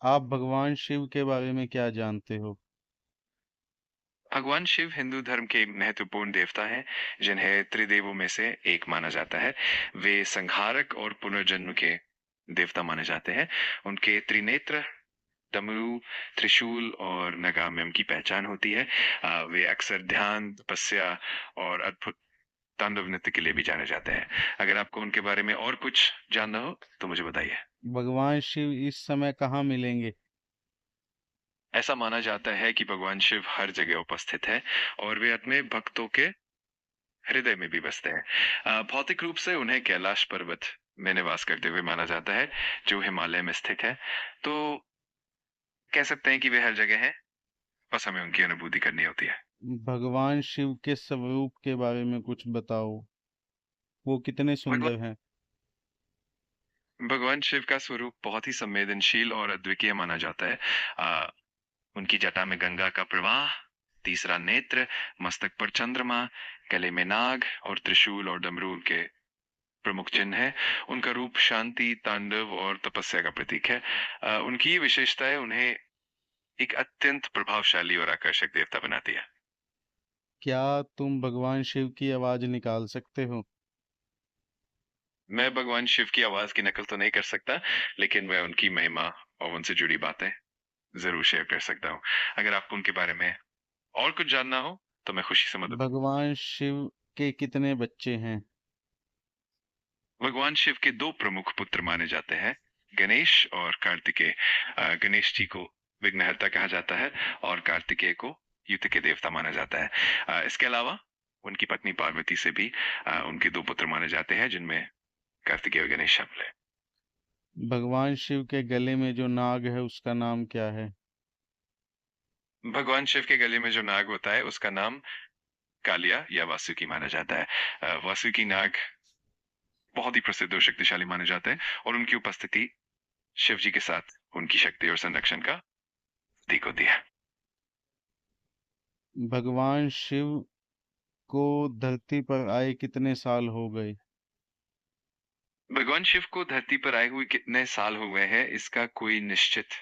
आप भगवान शिव के बारे में क्या जानते हो? भगवान शिव हिंदू धर्म के महत्वपूर्ण देवता हैं, जिन्हें त्रिदेवों में से एक माना जाता है। वे संहारक और पुनर्जन्म के देवता माने जाते हैं। उनके त्रिनेत्र, डमरू, त्रिशूल और नगाम्यम की पहचान होती है। वे अक्सर ध्यान, तपस्या और अद्भुत तांडव नृत्य के लिए भी जाने जाते हैं। अगर आपको उनके बारे में और कुछ जानना हो तो मुझे बताइए। भगवान शिव इस समय कहाँ मिलेंगे? ऐसा माना जाता है कि भगवान शिव हर जगह उपस्थित है और वे अपने भक्तों के हृदय में भी बसते हैं। भौतिक रूप से उन्हें कैलाश पर्वत में निवास करते हुए माना जाता है, जो हिमालय में स्थित है। तो कह सकते हैं कि वे हर जगह हैं, बस हमें उनकी अनुभूति करनी होती है। भगवान शिव के स्वरूप के बारे में कुछ बताओ। वो कितने भगवान सुंदर हैं? भगवान शिव का स्वरूप बहुत ही संवेदनशील और अद्वितीय माना जाता है। उनकी जटा में गंगा का प्रवाह, तीसरा नेत्र, मस्तक पर चंद्रमा, गले में नाग और त्रिशूल और डमरू उनके प्रमुख चिन्ह है। उनका रूप शांति, तांडव और तपस्या का प्रतीक है। उनकी ये विशेषताएं उन्हें एक अत्यंत प्रभावशाली और आकर्षक देवता बनाती है। क्या तुम भगवान शिव की आवाज निकाल सकते हो? मैं भगवान शिव की आवाज की नकल तो नहीं कर सकता, लेकिन मैं उनकी महिमा और उनसे जुड़ी बातें जरूर शेयर कर सकता हूँ। अगर आपको उनके बारे में और कुछ जानना हो तो मैं खुशी से मदद। भगवान शिव के कितने बच्चे हैं? भगवान शिव के दो प्रमुख पुत्र माने जाते हैं, गणेश और कार्तिकेय। गणेश जी को विघ्नहर्ता कहा जाता है और कार्तिकेय को युद्ध के देवता माना जाता है। इसके अलावा उनकी पत्नी पार्वती से भी उनके दो पुत्र माने जाते हैं, जिनमें कार्तिकेय और गणेश शामिल है। भगवान शिव के गले में जो नाग है उसका नाम क्या है? भगवान शिव के गले में जो नाग होता है उसका नाम कालिया या वासुकी माना जाता है। वासुकी नाग बहुत ही प्रसिद्ध और शक्तिशाली माने जाते हैं और उनकी उपस्थिति शिव जी के साथ उनकी शक्ति और संरक्षण का प्रतीक होती है। भगवान शिव को धरती पर आए कितने साल हो गए? भगवान शिव को धरती पर आए हुए कितने साल हो गए हैं, इसका कोई निश्चित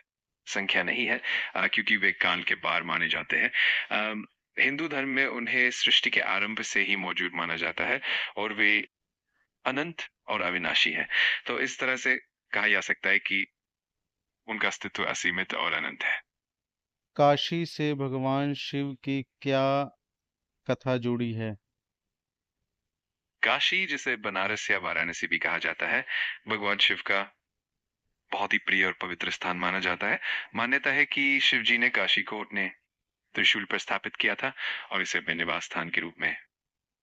संख्या नहीं है, क्योंकि वे काल के पार माने जाते हैं। हिंदू धर्म में उन्हें सृष्टि के आरंभ से ही मौजूद माना जाता है और वे अनंत और अविनाशी है। तो इस तरह से कहा जा सकता है कि उनका अस्तित्व असीमित और अनंत है। काशी से भगवान शिव की क्या कथा जुड़ी है? काशी, जिसे बनारस या वाराणसी भी कहा जाता है, भगवान शिव का बहुत ही प्रिय और पवित्र स्थान माना जाता है। मान्यता है कि शिव जी ने काशी को अपने त्रिशूल पर स्थापित किया था और इसे अपने निवास स्थान के रूप में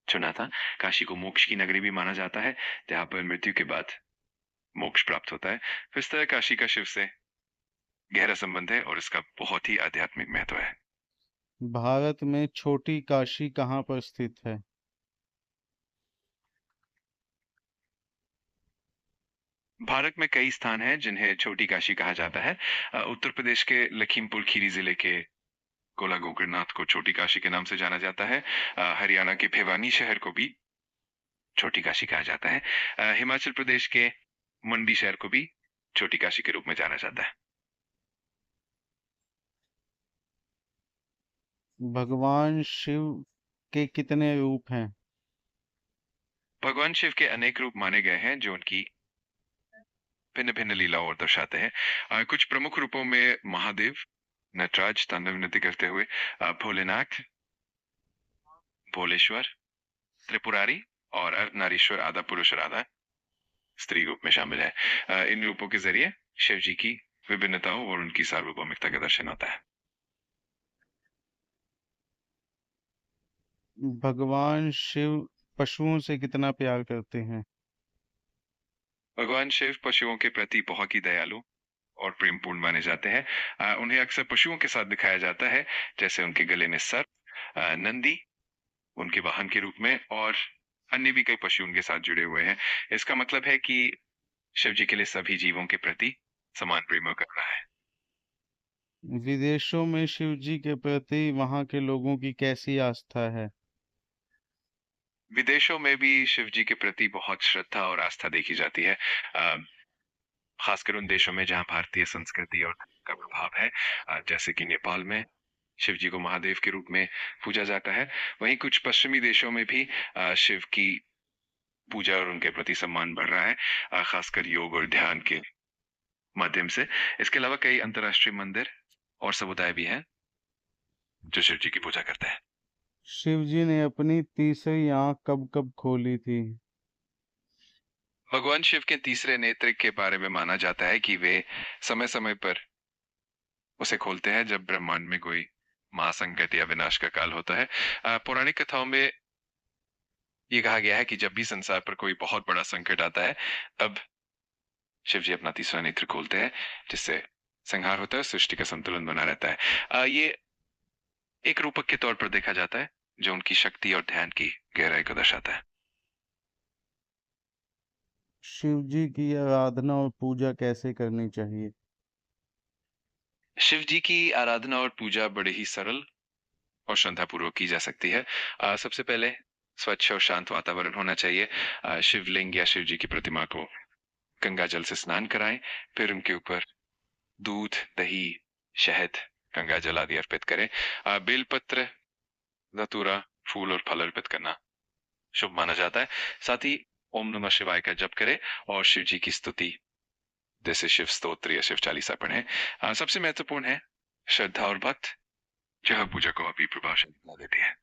चुना था। काशी को मोक्ष की नगरी भी माना जाता है, जहाँ पर मृत्यु के बाद मोक्ष प्राप्त होता है। तो इस तरह काशी का शिव से गहरा संबंध है और इसका बहुत ही आध्यात्मिक महत्व है। भारत में छोटी काशी कहाँ पर स्थित है? भारत में कई स्थान हैं जिन्हें छोटी काशी कहा जाता है। उत्तर प्रदेश के लखीमपुर खीरी जिले के गोला गोकर्णनाथ को छोटी काशी के नाम से जाना जाता है। हरियाणा के भिवानी शहर को भी छोटी काशी कहा जाता है। हिमाचल प्रदेश के मंडी शहर को भी छोटी काशी के रूप में जाना जाता है। भगवान शिव के कितने रूप हैं? भगवान शिव के अनेक रूप माने गए हैं, जो उनकी भिन्न भिन्न लीलाओं और दर्शाते हैं। कुछ प्रमुख रूपों में महादेव, नटराज तांडव नृत्य करते हुए, भोलेनाथ, भोलेश्वर, त्रिपुरारी और अर्धनारीश्वर आधा पुरुष और आधा स्त्री रूप में शामिल है। इन रूपों के जरिए शिव जी की विभिन्नताओं और उनकी सार्वभौमिकता का दर्शन होता है। भगवान शिव पशुओं से कितना प्यार करते हैं? भगवान शिव पशुओं के प्रति बहुत ही दयालु और प्रेमपूर्ण माने जाते हैं। उन्हें अक्सर पशुओं के साथ दिखाया जाता है, जैसे उनके गले में सर्प, नंदी उनके वाहन के रूप में, और अन्य भी कई पशु उनके साथ जुड़े हुए हैं। इसका मतलब है कि शिव जी के लिए सभी जीवों के प्रति समान प्रेम करना है। विदेशों में शिव जी के प्रति वहाँ के लोगों की कैसी आस्था है? विदेशों में भी शिव जी के प्रति बहुत श्रद्धा और आस्था देखी जाती है, खासकर उन देशों में जहाँ भारतीय संस्कृति और का प्रभाव है। जैसे कि नेपाल में शिव जी को महादेव के रूप में पूजा जाता है, वहीं कुछ पश्चिमी देशों में भी शिव की पूजा और उनके प्रति सम्मान बढ़ रहा है, खासकर योग और ध्यान के माध्यम से। इसके अलावा कई अंतर्राष्ट्रीय मंदिर और समुदाय भी हैं जो शिव जी की पूजा करते हैं। शिव जी ने अपनी तीसरी आंख कब कब खोली थी? भगवान शिव के तीसरे नेत्र के बारे में माना जाता है कि वे समय समय पर उसे खोलते हैं जब ब्रह्मांड में कोई महासंकट या विनाश का काल होता है। पौराणिक कथाओं में ये कहा गया है कि जब भी संसार पर कोई बहुत बड़ा संकट आता है, तब शिव जी अपना तीसरा नेत्र खोलते हैं, जिससे संहार होता है, सृष्टि का संतुलन बना रहता है। ये एक रूपक के तौर पर देखा जाता है जो उनकी शक्ति और ध्यान की गहराई को दर्शाता है। शिव जी की आराधना और पूजा कैसे करनी चाहिए? शिव जी की आराधना और पूजा बड़े ही सरल और श्रद्धापूर्वक की जा सकती है। सबसे पहले स्वच्छ और शांत वातावरण होना चाहिए। शिवलिंग या शिव जी की प्रतिमा को गंगा जल से स्नान कराएं, फिर उनके ऊपर दूध, दही, शहद, गंगा जल आदि अर्पित करें। बेलपत्र, धतूरा, फूल और फल अर्पित करना शुभ माना जाता है। साथ ही ओम नमः शिवाय का जप करें और शिव जी की स्तुति जैसे शिव स्तोत्र या शिव चालीसा पढ़ें। सबसे महत्वपूर्ण है श्रद्धा और भक्त, जो पूजा को अभी प्रभावशाली बना देती है।